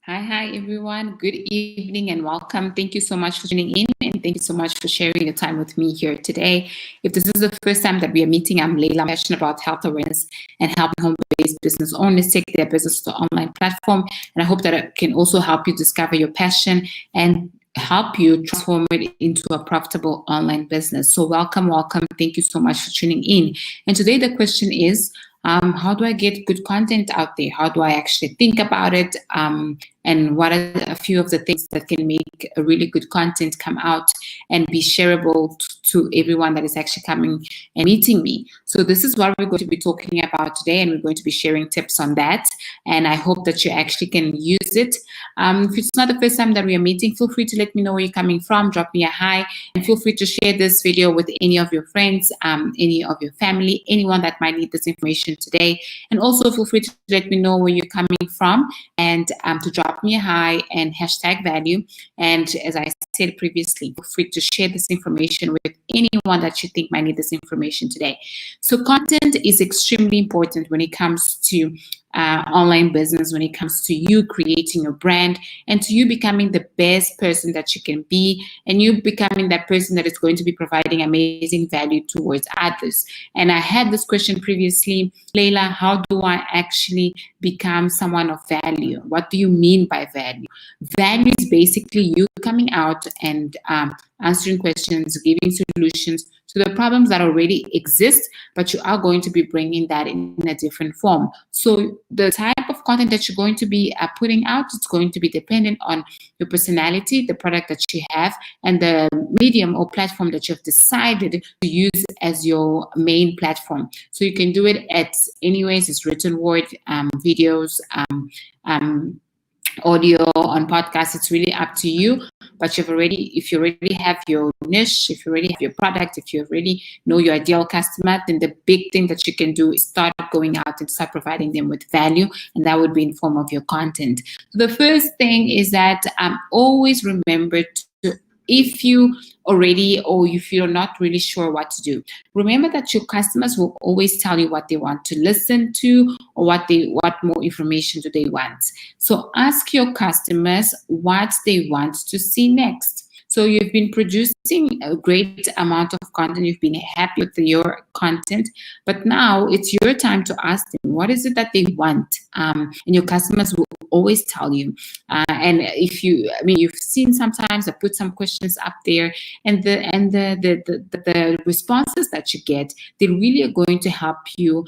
Hi, everyone. Good evening and welcome. Thank you so much for tuning in and thank you so much for sharing your time with me here today. If this is the first time that we are meeting, I'm Layla. I'm passionate about health awareness and helping home-based business owners take their business to an online platform. And I hope that it can also help you discover your passion and help you transform it into a profitable online business. So welcome. Thank you so much for tuning in. And today the question is, how do I get good content out there? How do I actually think about it? And what are a few of the things that can make a really good content come out and be shareable to everyone that is actually coming and meeting me? So this is what we're going to be talking about today, and we're going to be sharing tips on that. And I hope that you actually can use it. If it's not the first time that we are meeting, feel free to let me know where you're coming from. Drop me a hi, and feel free to share this video with any of your friends, any of your family, anyone that might need this information today. And also feel free to let me know where you're coming from and to drop me a hi and hashtag value. And as I said previously, feel free to share this information with anyone that you think might need this information today. So content is extremely important when it comes to online business, when it comes to you creating your brand and to you becoming the best person that you can be, and you becoming that person that is going to be providing amazing value towards others. And I had this question previously, Layla, how do I actually become someone of value? What do you mean by value? Value is basically you coming out and answering questions, giving solutions to the problems that already exist, but you are going to be bringing that in a different form. So the type of content that you're going to be putting out, it's going to be dependent on your personality, the product that you have, and the medium or platform that you've decided to use as your main platform. So you can do it at anyways, it's written word, videos, audio, on podcasts. It's really up to you. But if you already have your niche, if you already have your product, if you already know your ideal customer, then the big thing that you can do is start going out and start providing them with value, and that would be in form of your content. So the first thing is that always remember to, if you already or if you're not really sure what to do, remember that your customers will always tell you what they want to listen to or what more information do they want. So ask your customers what they want to see next. So you've been producing a great amount of content, you've been happy with your content, but now it's your time to ask them, what is it that they want? And your customers will always tell you. And you've seen sometimes I put some questions up there, and the responses that you get, they really are going to help you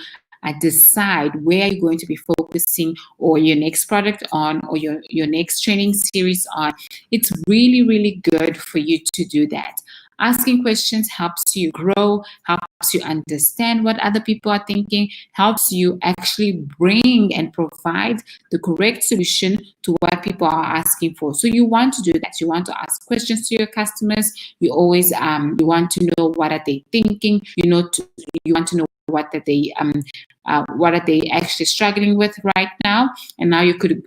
decide where you're going to be focusing or your next product on or your next training series on. It's really, really good for you to do that. Asking questions helps you grow, helps you understand what other people are thinking, helps you actually bring and provide the correct solution to what people are asking for. So you want to do that. You want to ask questions to your customers. You always you want to know what are they thinking. You want to know what are they actually struggling with right now, and how you could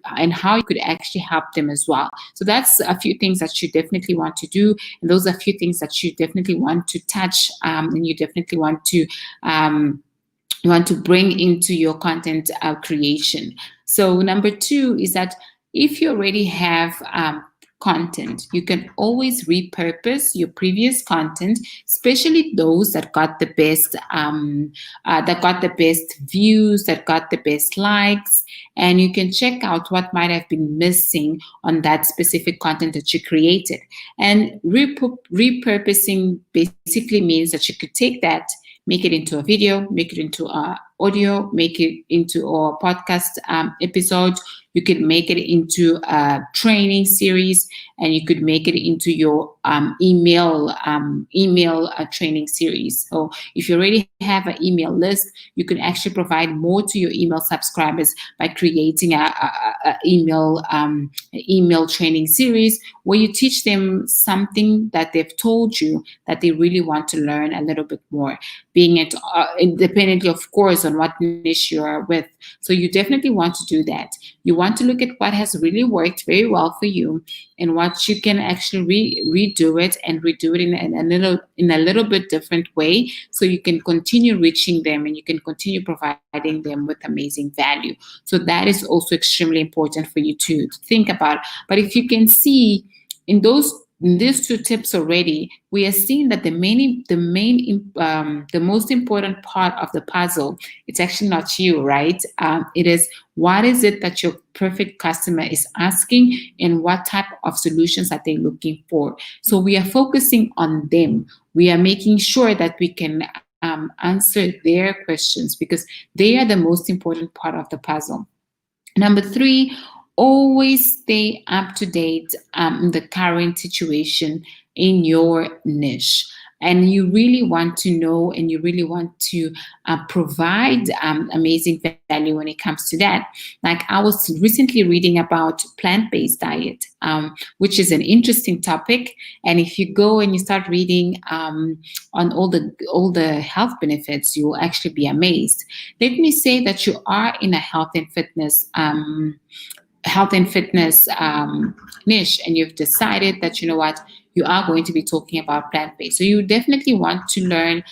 actually help them as well. So that's a few things that you definitely want to do, and those are a few things that you definitely want to touch, and you definitely want to bring into your content creation. So number 2 is that if you already have content, you can always repurpose your previous content, especially those that got the best views, that got the best likes, and you can check out what might have been missing on that specific content that you created. And repurposing basically means that you could take that, make it into a video, make it into audio, make it into a podcast episode. You could make it into a training series, and you could make it into your email training series. So if you already have an email list, you can actually provide more to your email subscribers by creating a email training series where you teach them something that they've told you that they really want to learn a little bit more, being it independently, of course, on what niche you are with. So you definitely want to do that. You want to look at what has really worked very well for you and what you can actually redo it and redo it in a little bit different way, so you can continue reaching them and you can continue providing them with amazing value. So that is also extremely important for you to think about. But if you can see in these two tips already, we are seeing that the most important part of the puzzle, it's actually not you, right? It is, what is it that your perfect customer is asking and what type of solutions are they looking for? So we are focusing on them. We are making sure that we can answer their questions because they are the most important part of the puzzle. Number 3, always stay up to date in the current situation in your niche. And you really want to know and you really want to provide amazing value when it comes to that. Like I was recently reading about plant-based diet, which is an interesting topic. And if you go and you start reading on all the health benefits, you will actually be amazed. Let me say that you are in a health and fitness niche, and you've decided that, you know what, you are going to be talking about plant-based. So you definitely want to learn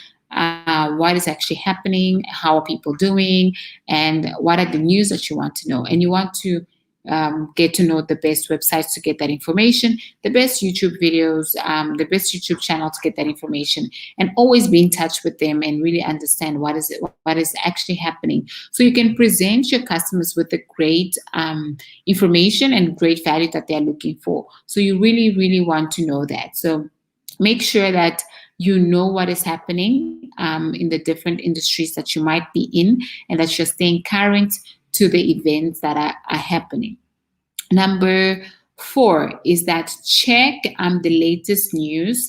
what is actually happening, how are people doing, and what are the news that you want to know. And you want to get to know the best websites to get that information, the best YouTube videos, the best YouTube channel to get that information, and always be in touch with them and really understand what is actually happening. So you can present your customers with the great information and great value that they're looking for. So you really, really want to know that. So make sure that you know what is happening in the different industries that you might be in, and that you're staying current to the events that are happening. Number 4 is that check the latest news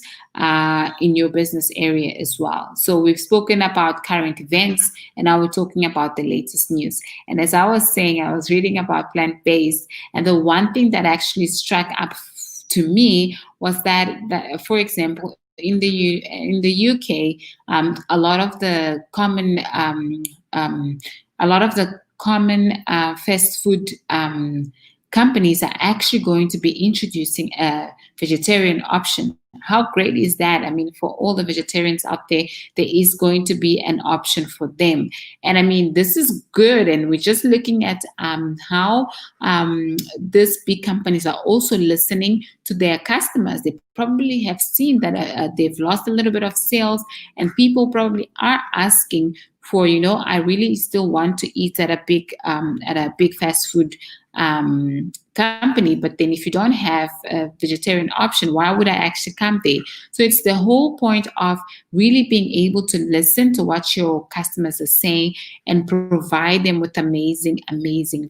in your business area as well. So we've spoken about current events, and now we're talking about the latest news. And as I was saying, I was reading about plant-based, and the one thing that actually struck up to me was that for example, in the UK, a lot of the common fast food companies are actually going to be introducing a vegetarian option. How great is that? I mean, for all the vegetarians out there, there is going to be an option for them. And I mean, this is good. And we're just looking at how these big companies are also listening to their customers. They probably have seen that they've lost a little bit of sales, and people probably are asking for, you know, I really still want to eat at a big fast food company, but then if you don't have a vegetarian option, why would I actually come there? So it's the whole point of really being able to listen to what your customers are saying and provide them with amazing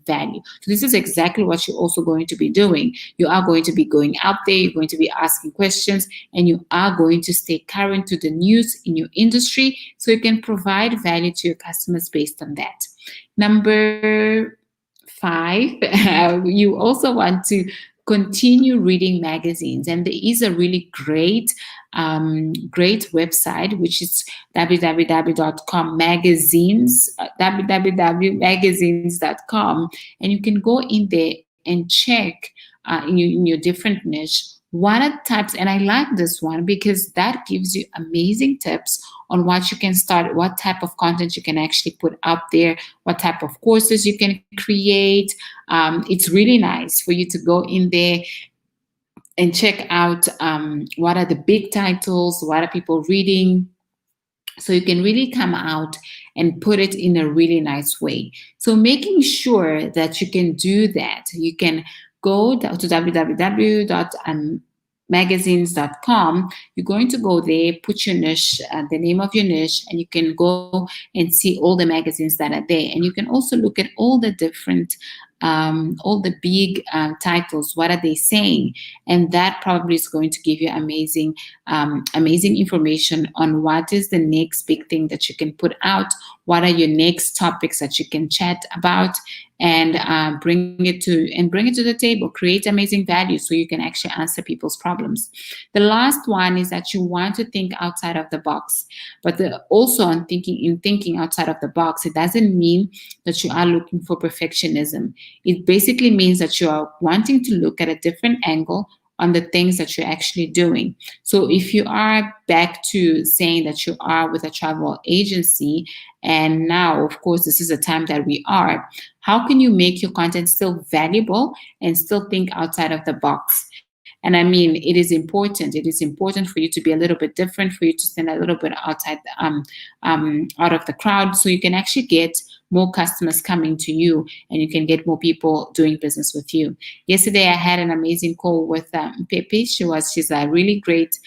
value. So this is exactly what you're also going to be doing. You are going to be going out there, you're going to be asking questions, and you are going to stay current to the news in your industry so you can provide value to your customers based on that. Number 5, you also want to continue reading magazines, and there is a really great website, which is www.magazines.com, and you can go in there and check in your different niche what are types. And I like this one because that gives you amazing tips on what you can start, what type of content you can actually put out there, what type of courses you can create. It's really nice for you to go in there and check out what are the big titles, what are people reading, so you can really come out and put it in a really nice way. So making sure that you can do that, you can go to www.magazines.com. You're going to go there, put your niche, the name of your niche, and you can go and see all the magazines that are there. And you can also look at all the different, all the big titles. What are they saying? And that probably is going to give you amazing information on what is the next big thing that you can put out. What are your next topics that you can chat about, and bring it to the table. Create amazing value so you can actually answer people's problems. The last one is that you want to think outside of the box, but also in thinking outside of the box, it doesn't mean that you are looking for perfectionism. It basically means that you are wanting to look at a different angle on the things that you're actually doing. So if you are back to saying that you are with a travel agency, and now, of course, this is a time that we are, how can you make your content still valuable and still think outside of the box? And I mean, it is important. It is important for you to be a little bit different, for you to stand a little bit outside, out of the crowd, so you can actually get more customers coming to you, and you can get more people doing business with you. Yesterday, I had an amazing call with Pepe. She's a really great,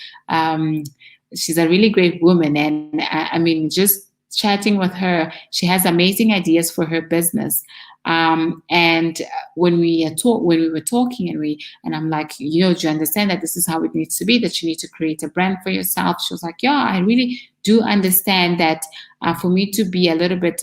she's a really great woman, and I mean, just chatting with her, she has amazing ideas for her business. And when we were talking, and I'm like, do you understand that this is how it needs to be, that you need to create a brand for yourself? She was like, yeah, I really do understand that. For me to be a little bit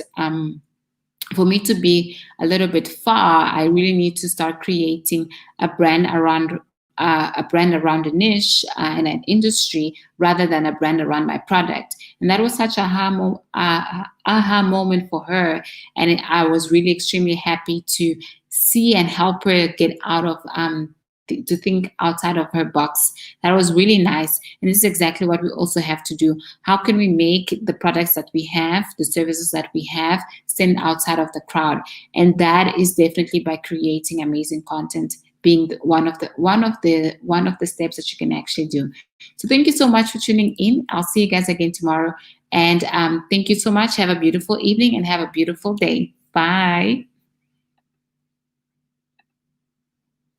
far, I really need to start creating a brand around a niche and an industry, rather than a brand around my product. And that was such a aha moment for her. And I was really extremely happy to see and help her get out of to think outside of her box. That was really nice. And this is exactly what we also have to do. How can we make the products that we have, the services that we have, stand outside of the crowd? And that is definitely by creating amazing content, being one of the steps that you can actually do. So thank you so much for tuning in. I'll see you guys again tomorrow. And thank you so much. Have a beautiful evening and have a beautiful day. Bye.